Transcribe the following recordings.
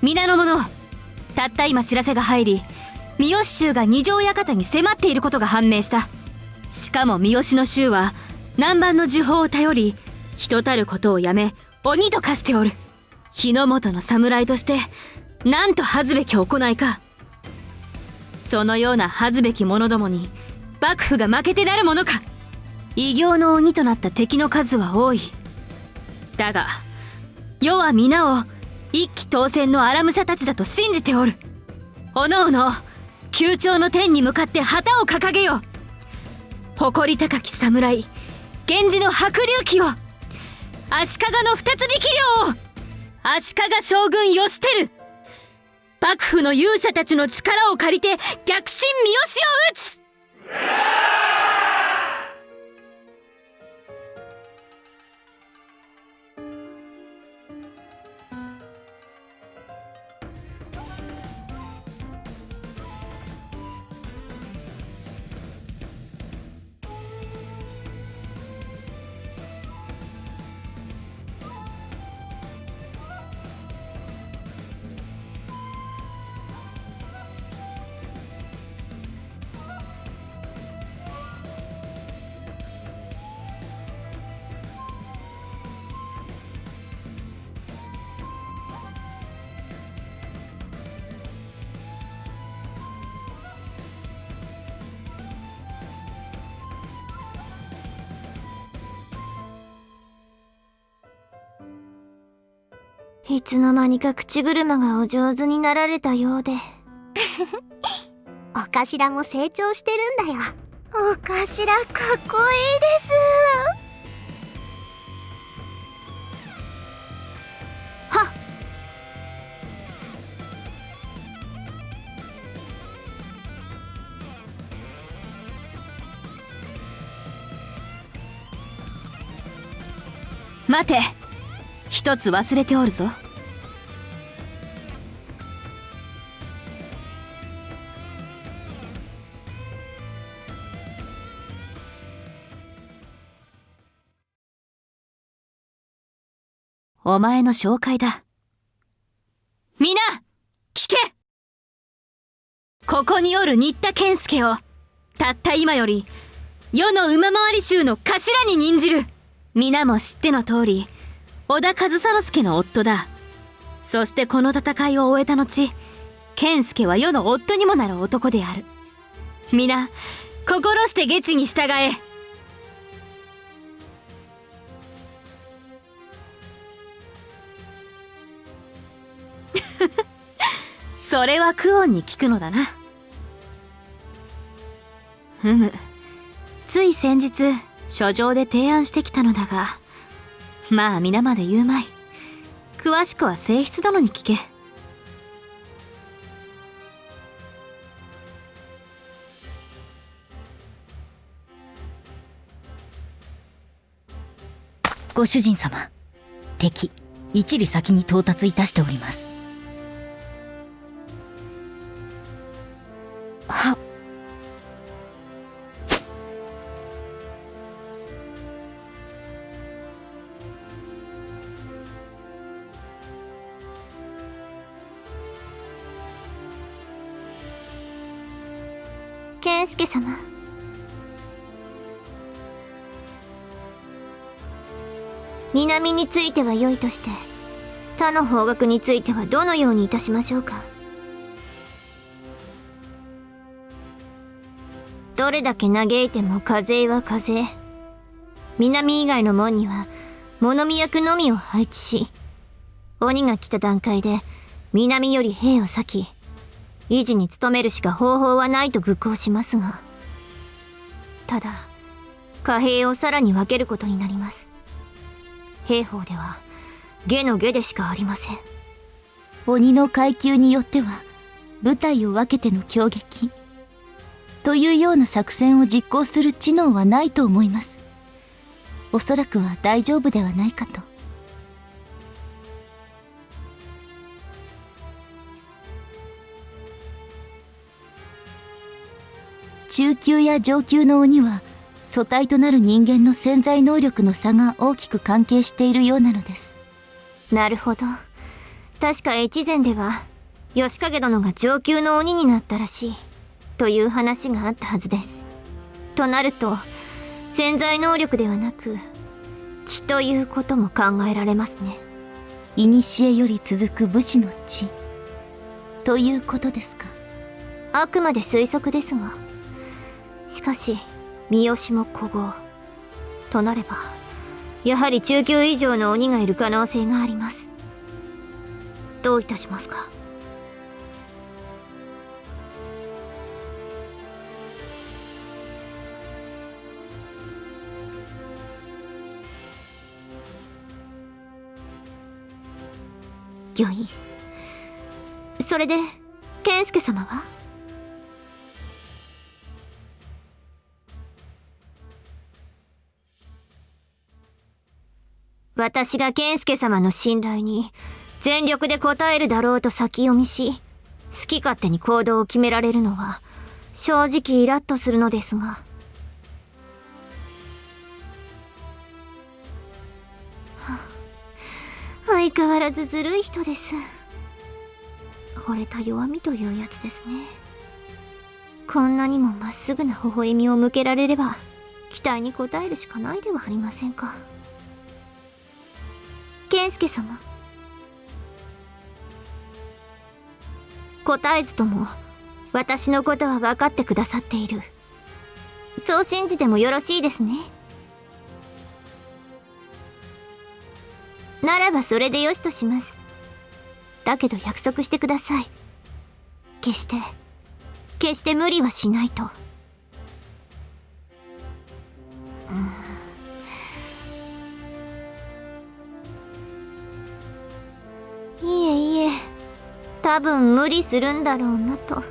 皆の者、たった今知らせが入り、三好衆が二条館に迫っていることが判明した。しかも三好の衆は南蛮の呪法を頼り、人たることをやめ鬼と化しておる。日の本の侍としてなんと恥ずべき行いか。そのような恥ずべき者どもに幕府が負けてなるものか。異形の鬼となった敵の数は多い。だが世は皆を一騎当選の荒武者たちだと信じておる。おのおの宮長の天に向かって旗を掲げよ。誇り高き侍源氏の白龍旗を、足利の二つ引き領を、足利将軍義輝、幕府の勇者たちの力を借りて逆進三好を討つ。いつの間にか口車がお上手になられたようで。お頭も成長してるんだよ。お頭かっこいいです。はっ。待て、一つ忘れておるぞ。お前の紹介だ。皆聞け。ここにおる新田健介をたった今より世の馬回り衆の頭に任じる。皆も知っての通り織田上総介の夫だ。そしてこの戦いを終えた後、健介は世の夫にもなる男である。皆心して下知に従え。それはクオンに聞くのだな。ふむ、つい先日書状で提案してきたのだが、まあ皆まで言うまい。詳しくは正室殿に聞け。ご主人様、敵一里先に到達いたしております。は健介様、南については良いとして、他の方角についてはどのようにいたしましょうか。どれだけ嘆いても風は風。南以外の門には物見役のみを配置し、鬼が来た段階で南より兵を割き、維持に努めるしか方法はないと愚行しますが、ただ貨幣をさらに分けることになります。兵法では下の下でしかありません。鬼の階級によっては部隊を分けての攻撃というような作戦を実行する知能はないと思います。おそらくは大丈夫ではないかと。中級や上級の鬼は素体となる人間の潜在能力の差が大きく関係しているようなのです。なるほど。確か越前では義景殿が上級の鬼になったらしいという話があったはずです。となると潜在能力ではなく血ということも考えられますね。古より続く武士の血ということですか。あくまで推測ですが、しかし三好も古豪となればやはり中級以上の鬼がいる可能性があります。どういたしますか。御意。それで健介様は？私が健介様の信頼に全力で応えるだろうと先読みし、好き勝手に行動を決められるのは正直イラッとするのですが。相変わらずずるい人です。惚れた弱みというやつですね。こんなにもまっすぐな微笑みを向けられれば期待に応えるしかないではありませんか。健介様、答えずとも私のことは分かってくださっている。そう信じてもよろしいですね。ならばそれでよしとします。だけど約束してください。決して無理はしないと。いえいえ、多分無理するんだろうなと。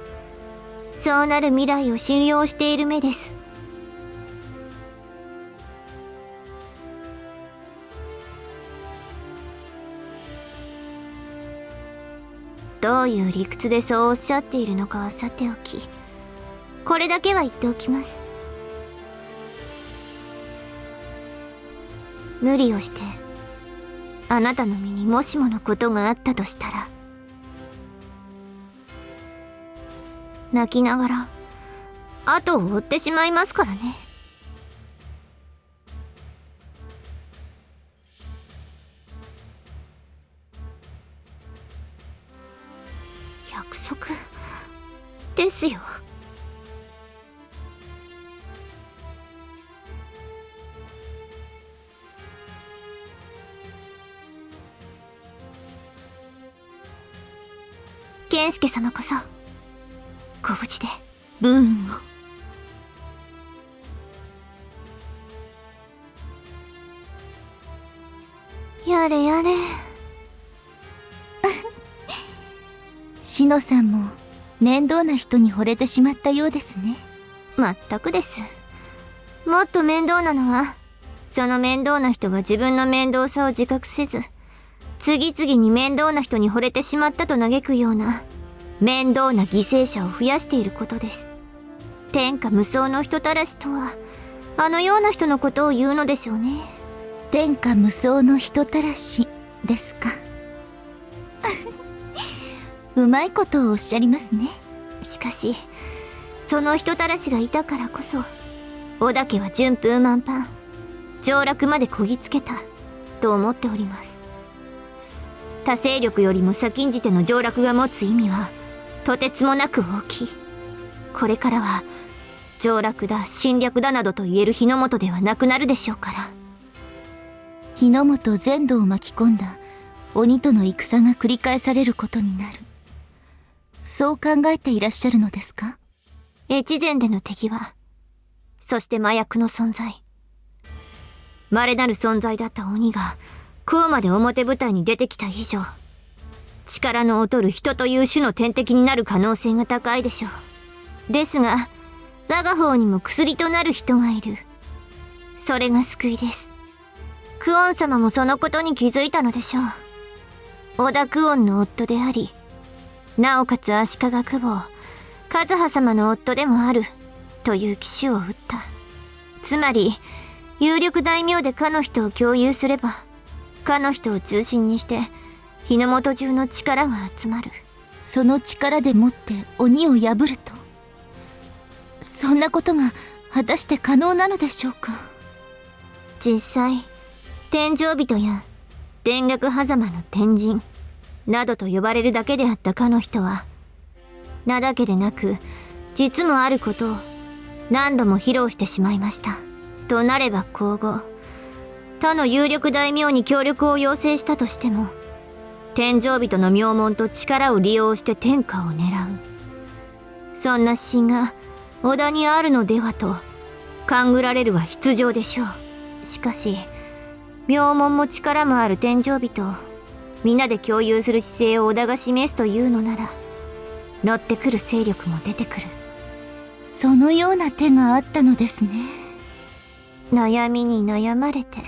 そうなる未来を信用している目です。どういう理屈でそうおっしゃっているのかはさておき、これだけは言っておきます。無理をしてあなたの身にもしものことがあったとしたら、泣きながら後を追ってしまいますからね。約束ですよ。健介様こそご無事で。ブーンを。やれやれ。しのさんも面倒な人に惚れてしまったようですね。まったくです。もっと面倒なのは、その面倒な人が自分の面倒さを自覚せず、次々に面倒な人に惚れてしまったと嘆くような面倒な犠牲者を増やしていることです。天下無双の人たらしとはあのような人のことを言うのでしょうね。天下無双の人たらしですか。うまいことをおっしゃりますね。しかしその人たらしがいたからこそ、織田家は順風満帆、上洛までこぎつけたと思っております。他勢力よりも先んじての上洛が持つ意味はとてつもなく大きい。これからは上洛だ侵略だなどと言える日の本ではなくなるでしょうから。日の本全土を巻き込んだ鬼との戦が繰り返されることになる、そう考えていらっしゃるのですか。越前での敵は、そして麻薬の存在、稀なる存在だった鬼がこうまで表舞台に出てきた以上、力の劣る人という種の天敵になる可能性が高いでしょう。ですが我が方にも薬となる人がいる。それが救いです。クオン様もそのことに気づいたのでしょう。織田クオンの夫であり、なおかつ足利久保和葉様の夫でもあるという騎手を打った。つまり有力大名でかの人を共有すれば、かの人を中心にして日の本中の力が集まる。その力でもって鬼を破ると、そんなことが果たして可能なのでしょうか。実際、天井人や天岳狭間の天神などと呼ばれるだけであったかの人は、名だけでなく実もあることを何度も披露してしまいました。となれば今後、他の有力大名に協力を要請したとしても、天井人の名門と力を利用して天下を狙う、そんな指針が織田にあるのではと勘ぐられるは必定でしょう。しかし名門も力もある天井人を皆で共有する姿勢を織田が示すというのなら、乗ってくる勢力も出てくる。そのような手があったのですね。悩みに悩まれて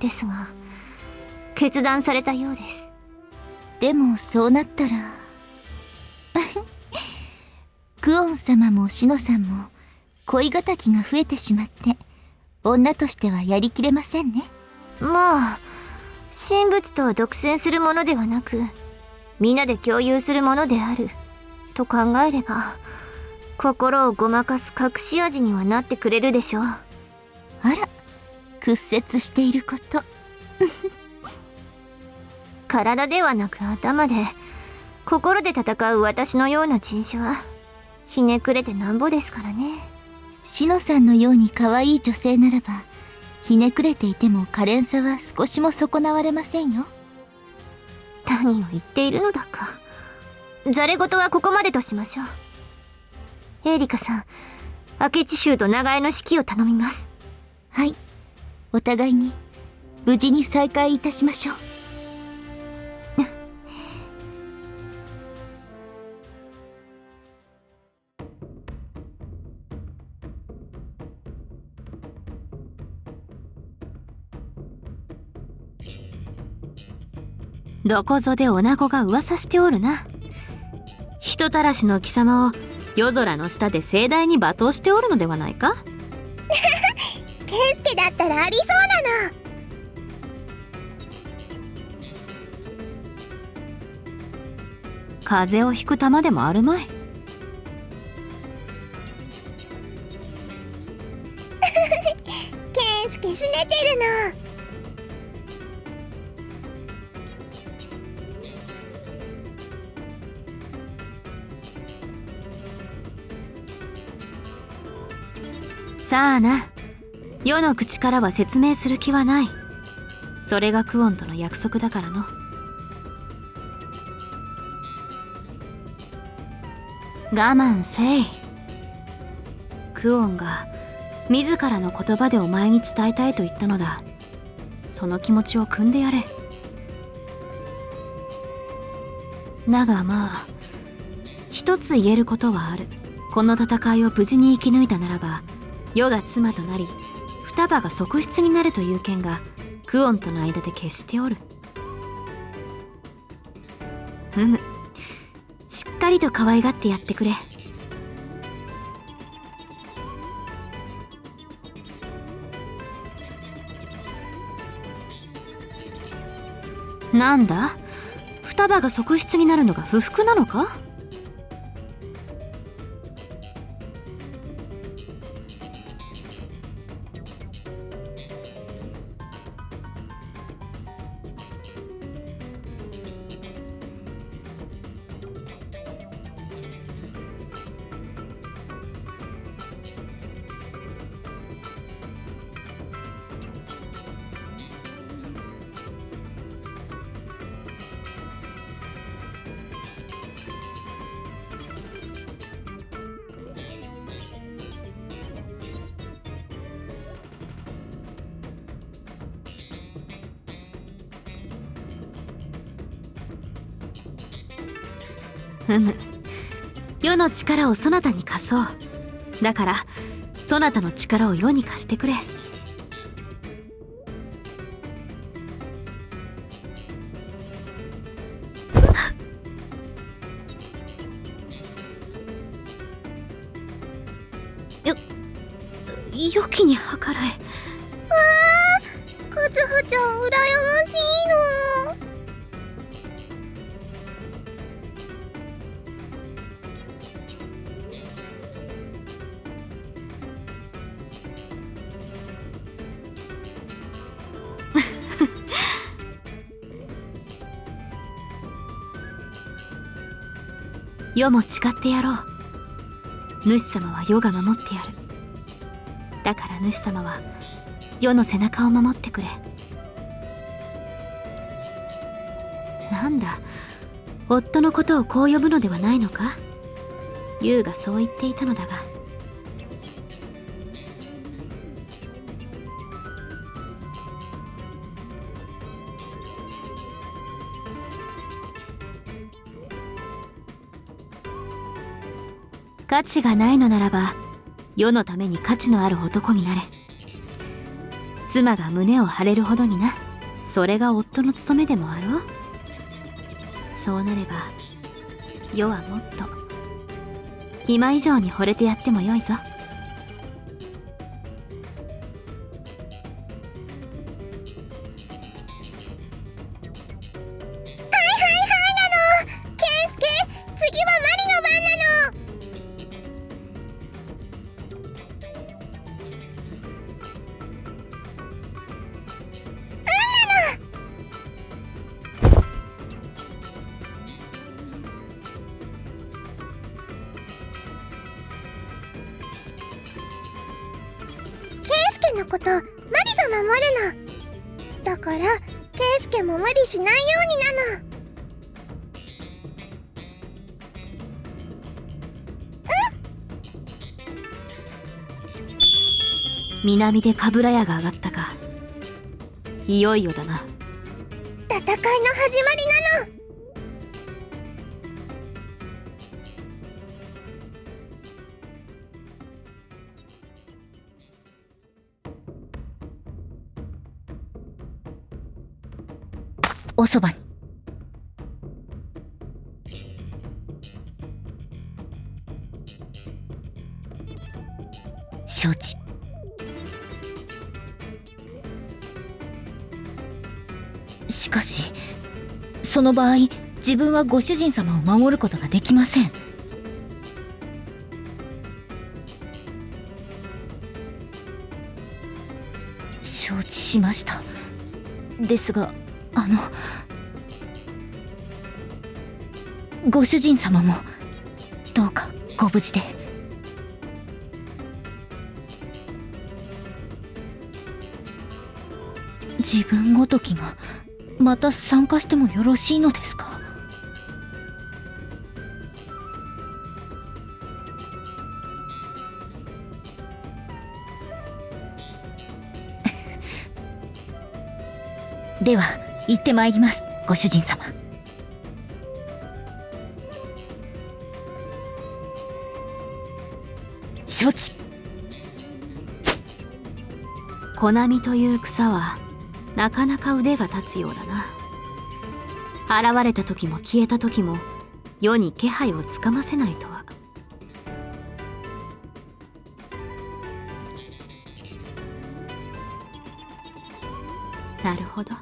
ですが、決断されたようです。でもそうなったらクオン様もシノさんも恋敵が増えてしまって、女としてはやりきれませんね。まあ、神仏とは独占するものではなく、皆で共有するものであると考えれば、心をごまかす隠し味にはなってくれるでしょう。あら、屈折していること体ではなく頭で、心で戦う私のような人種はひねくれてなんぼですからね。シノさんのように可愛い女性ならば、ひねくれていても可憐さは少しも損なわれませんよ。何を言っているのだか。ざれ言はここまでとしましょう。エリカさん、明智衆と長江の指揮を頼みます。はい、お互いに無事に再会いたしましょう。どこぞで女子が噂しておるな。人たらしの貴様を夜空の下で盛大に罵倒しておるのではないか。ケンスケだったらありそうなの。風邪をひく玉でもあるまい。ケンスケすねてるの。さあな、世の口からは説明する気はない。それがクオンとの約束だからの。我慢せい。クオンが自らの言葉でお前に伝えたいと言ったのだ。その気持ちを汲んでやれ。だがまあ、一つ言えることはある。この戦いを無事に生き抜いたならば、世が妻となり双葉が側室になるという件がクオンとの間で決しておる。ふむ、しっかりと可愛がってやってくれ。なんだ、双葉が側室になるのが不服なのか。ふむ、世の力をそなたに貸そう。だからそなたの力を世に貸してくれ。よきに計らえ。カズハちゃん羨ましいの。世も誓ってやろう。主様は世が守ってやる。だから主様は世の背中を守ってくれ。なんだ、夫のことをこう呼ぶのではないのか。優がそう言っていたのだが。価値がないのならば、世のために価値のある男になれ。妻が胸を張れるほどにな。それが夫の務めでもあろう。そうなれば世はもっと今以上に惚れてやってもよいぞ。のことマリが守るの。だからケイスケも無理しないようになの。南でかぶら屋が上がったか。いよいよだな。戦いの始まりなの。おそばに。承知。しかしその場合、自分はご主人様を守ることができません。承知しました。ですがご主人様もどうかご無事で。自分ごときがまた参加してもよろしいのですか？では行ってまいります、ご主人様。承知。コナミという草はなかなか腕が立つようだな。現れた時も消えた時も世に気配をつかませないとは。なるほど、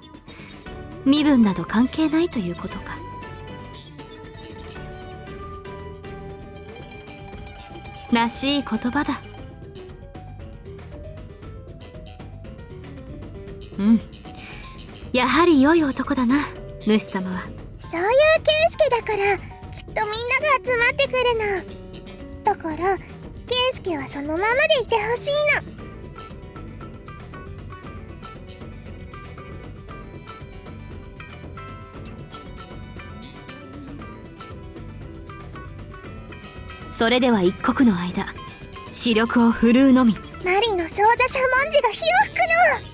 身分など関係ないということか。らしい言葉だ。うん、やはり良い男だな、主様は。そういうケイスケだからきっとみんなが集まってくるの。だからケイスケはそのままでいてほしいの。それでは一刻の間視力を振るうのみ。マリの少女左文字が火を吹くの。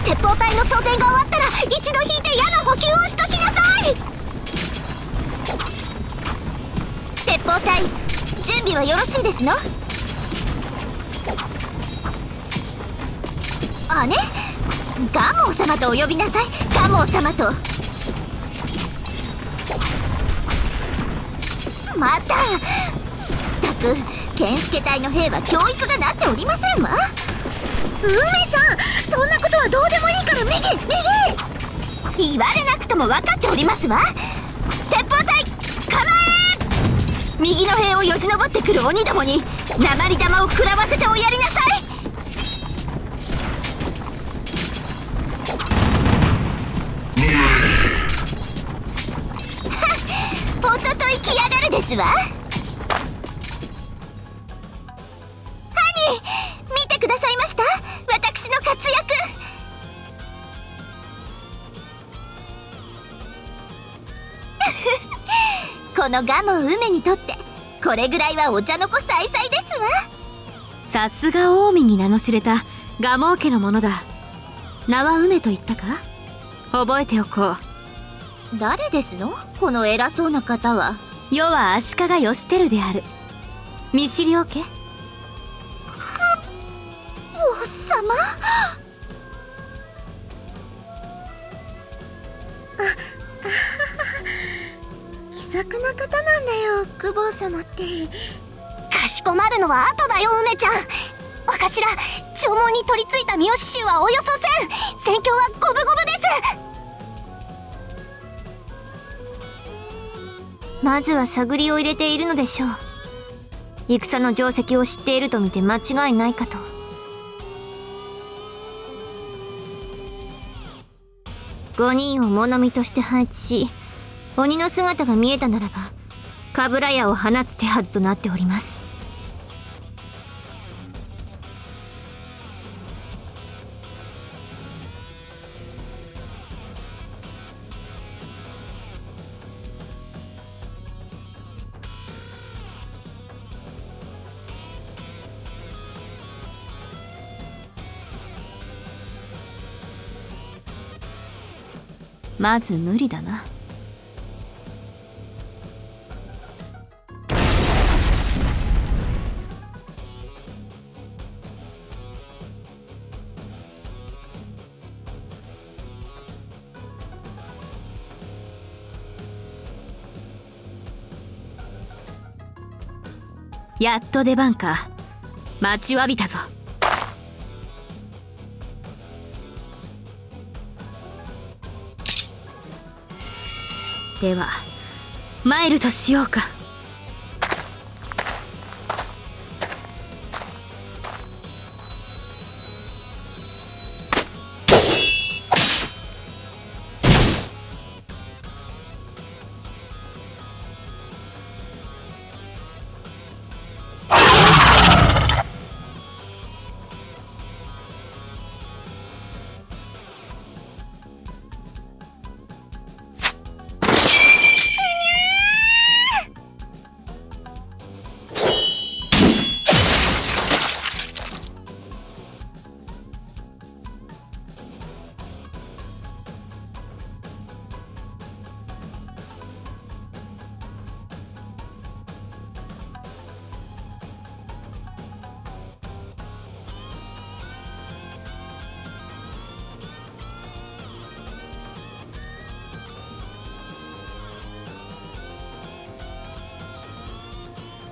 鉄砲隊の装填が終わったら一度引いて矢の補給をしときなさい。鉄砲隊、準備はよろしいですの？あね、ガモー様とお呼びなさい。ガモー様と。また。ったく健介隊の兵は教育がなっておりませんわ。梅ちゃん、そんなことはどうでもいいから右言われなくとも分かっておりますわ。鉄砲隊構え。右の兵をよじ登ってくる鬼どもに鉛玉を食らわせておやりなさい。おととい来やがるですわ。ハニー、見てくださいました？私の活躍。このガモ梅にとってこれぐらいはお茶の子さいさいですわ。さすが近江に名の知れた蒲生家のものだ。名は梅と言ったか？覚えておこう。誰ですのこの偉そうな方は。世は足利義輝である。見知りおけ？王様。気さくな方なんだよ、公方様って。かしこまるのは後だよ梅ちゃん。お頭、弔問に取り付いた三好衆はおよそ1000。戦況は五分五分です。まずは探りを入れているのでしょう。戦の定石を知っていると見て間違いないかと。5人を物見として配置し、鬼の姿が見えたならば鏑矢を放つ手はずとなっております。まず無理だな。やっと出番か。待ちわびたぞ。では参るとしようか。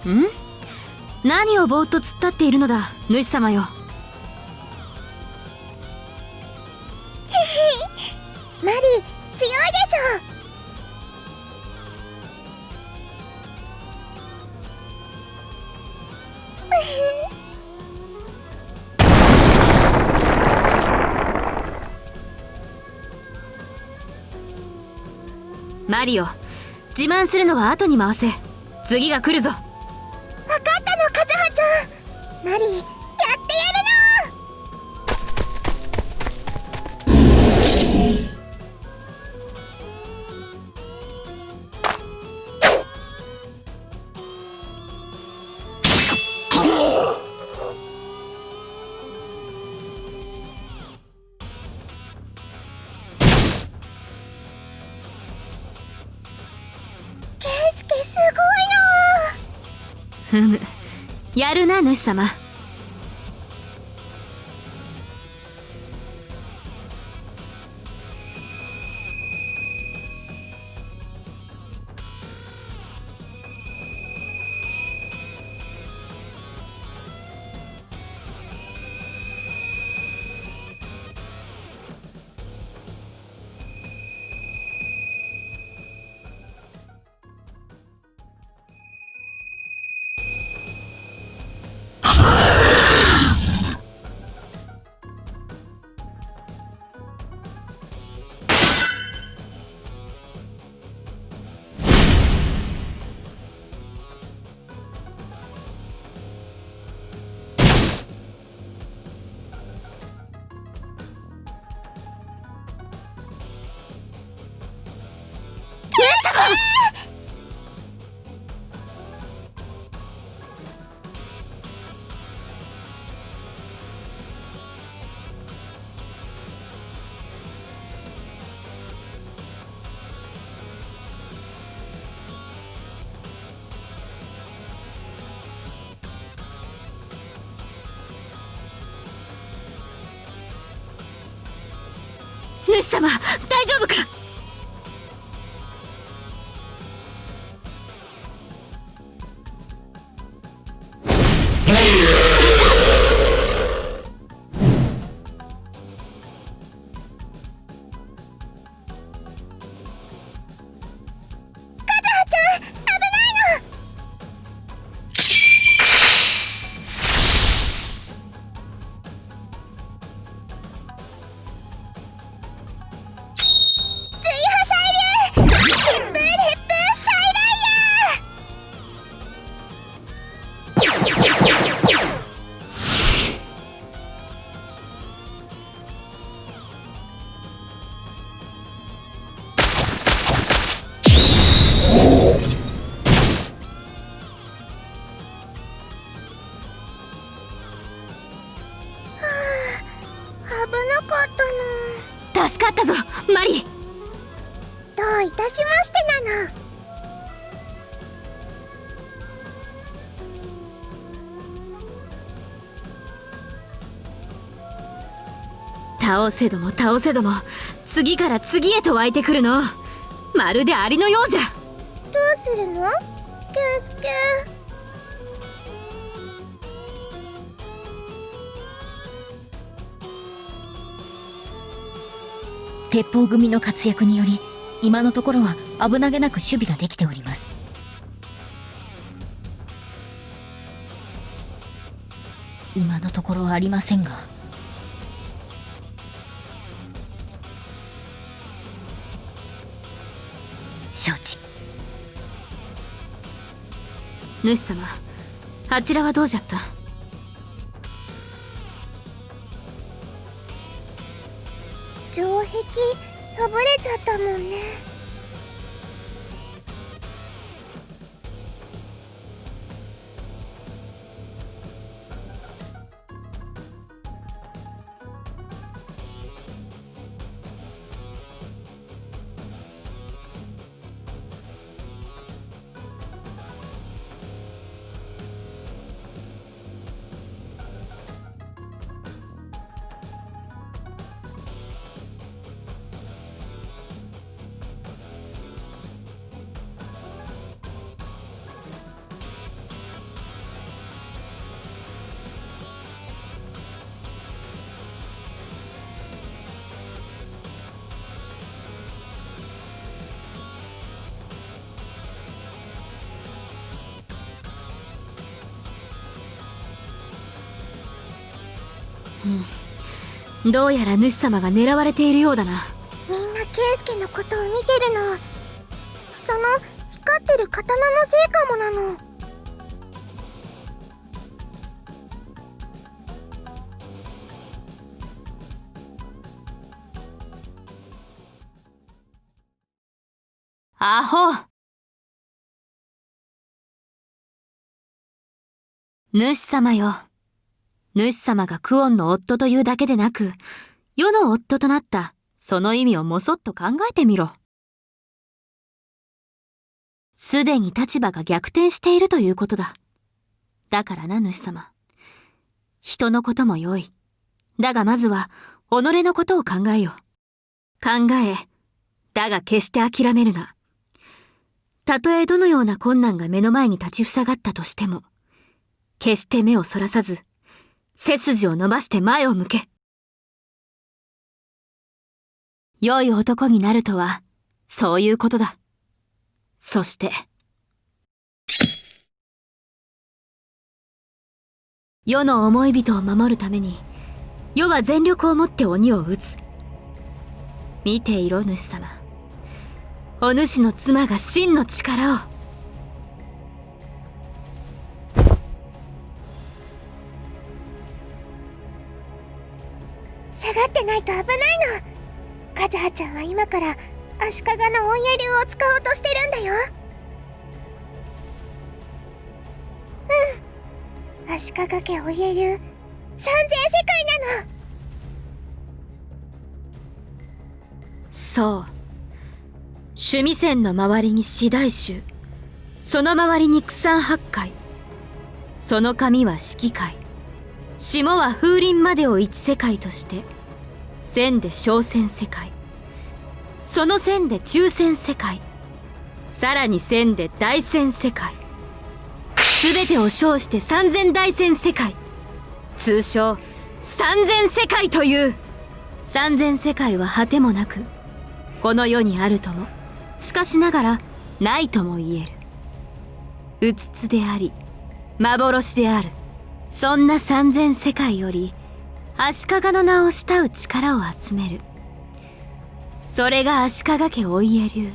ん？何をぼーっと突っ立っているのだ、主様よ。マリー、強いでしょ。マリオ、自慢するのは後に回せ。次が来るぞ。わかったの、カズハちゃん。マリー、やってやるケイスケ、すごいの。ふむ、やるな、主様。主様、大丈夫か？助かったぞ、マリ。どういたしましてなの。倒せども倒せども、次から次へと湧いてくるの。まるでアリのようじゃ。どうするの？ケンスケ。鉄砲組の活躍により今のところは危なげなく守備ができております。今のところはありませんが、承知。主様、あちらはどうじゃった？城壁破れちゃったもんね。どうやら主様が狙われているようだな。みんなケンスケのことを見てるの。その光ってる刀のせいかもなの。アホ。主様よ。主様がクオンの夫というだけでなく、世の夫となったその意味をもそっと考えてみろ。すでに立場が逆転しているということだ。だからな、主様。人のことも良い。だがまずは、己のことを考えよ。考え、だが決して諦めるな。たとえどのような困難が目の前に立ちふさがったとしても、決して目をそらさず、背筋を伸ばして前を向け。良い男になるとは、そういうことだ。そして、世の思い人を守るために、世は全力をもって鬼を討つ。見ていろ、主様。お主の妻が真の力を。下がってないと危ないの。カズハちゃんは今から足利のオンヤ流を使おうとしてるんだよ。足利家お家流3000世界なの。そう。趣味線の周りに四大衆、その周りに九八海、その上は四季海、下は風林までを一世界として、千で小千世界、その線で中線世界、さらに線で大線世界、全てを称して三千大千世界、通称三千世界という。三千世界は果てもなく、この世にあるとも、しかしながらないとも言える。うつつであり幻である。そんな三千世界より足利の名を慕う力を集める。それが足利家お家流。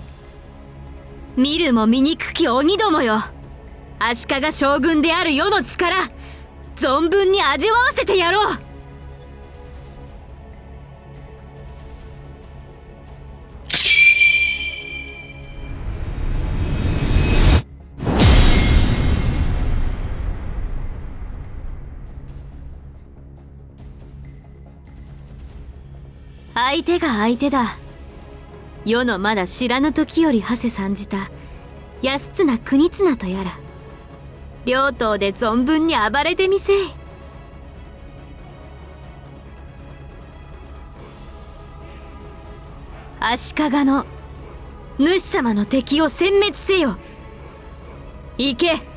見るも醜き鬼どもよ、足利将軍である世の力、存分に味わわせてやろう。相手が相手だ。世のまだ知らぬ時より馳せ参じた安綱国綱とやら、両党で存分に暴れてみせい。足利の主様の敵を殲滅せよ。行け。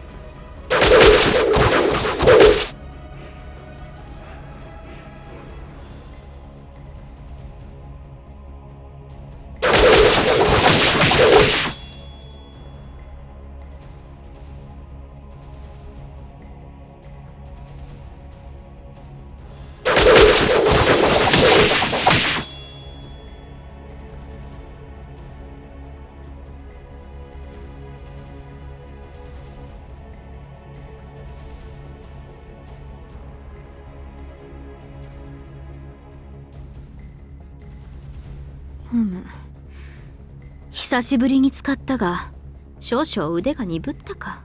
久しぶりに使ったが、少々腕が鈍ったか。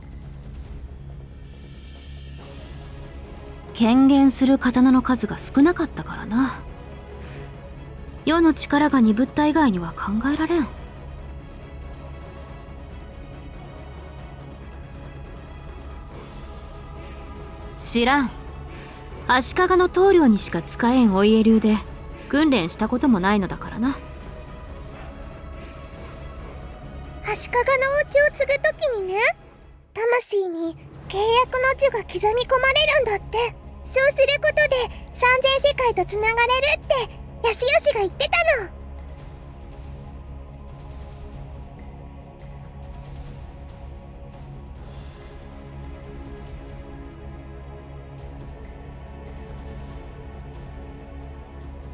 顕現する刀の数が少なかったからな。世の力が鈍った以外には考えられん。知らん。足利の棟梁にしか使えんお家流で訓練したこともないのだからな。足利のお家を継ぐときにね、魂に契約の呪が刻み込まれるんだって。そうすることで三千世界とつながれるって安吉が言ってたの。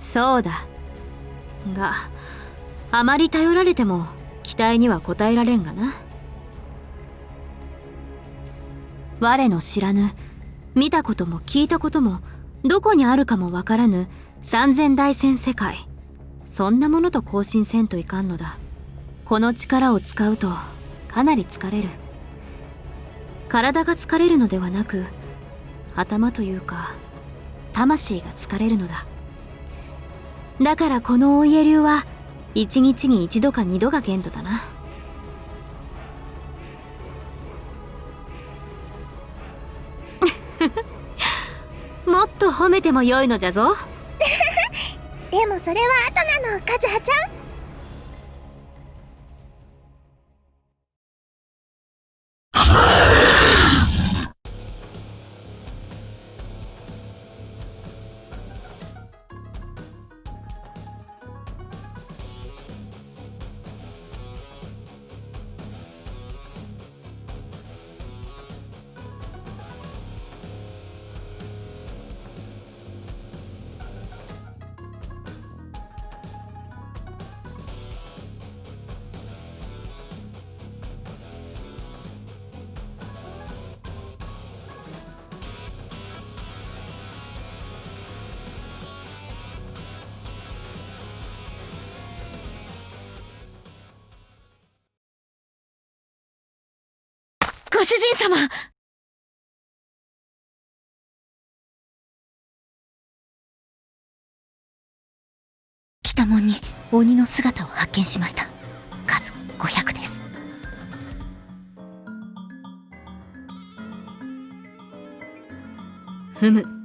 そうだが、あまり頼られても期待には応えられんがな。我の知らぬ、見たことも聞いたこともどこにあるかもわからぬ三千大千世界、そんなものと交信せんといかんのだ。この力を使うとかなり疲れる。体が疲れるのではなく、頭というか魂が疲れるのだ。だからこのお家流は一日に一度か二度が限度だな。もっと褒めてもよいのじゃぞ。でもそれは後なの、和葉ちゃん。ご主人様。北門に鬼の姿を発見しました。数500です。ふむ。いける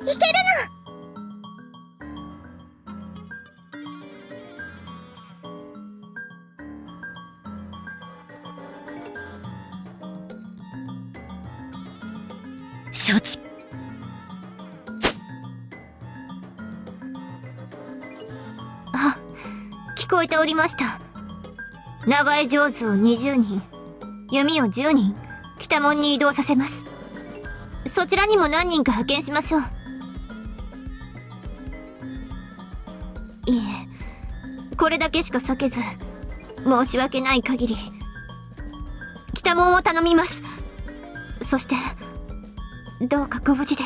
の。承知。あ、聞こえておりました。長江上手を20人、弓を10人、北門に移動させます。そちらにも何人か派遣しましょう。いえ、これだけしか避けず、申し訳ない限り、北門を頼みます。そして、どうかご無事で。